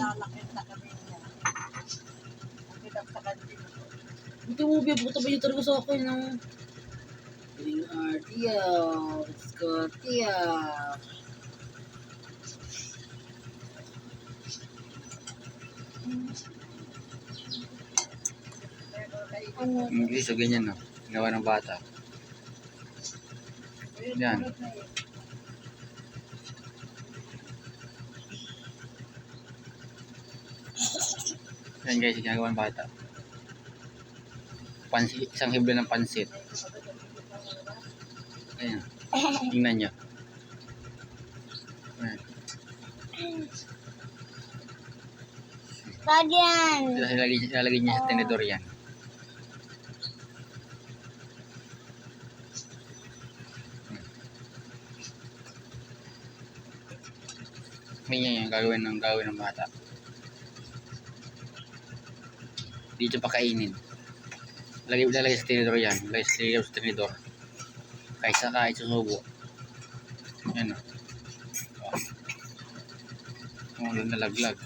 Lalakit na kami niya. Ang sa kantin. Ito mo, buta ba yung talaga sa akin ng... Tia, let's go, Tia. English o ganyan, no? Gawa ng bata. Yan. Yan guys, ginagawa ng bata. Pansit, isang hibla ng pansit. Ayan. Tingnan nyo. Ayan. Bagyan. Ilalagay niya sa tenedor yan. Ganyan yung gagawin ng bata. Dito pa kainin. Lalagay sa tenedor yan. Lalagay sa tenedor. Kahit susubo. Yan o. Nalaglag.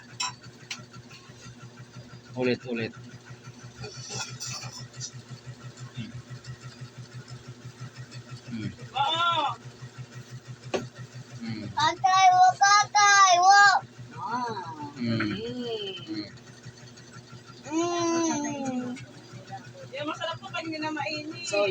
Ulit. Kakay, wo. Masarap po pag hindi na mainit. So,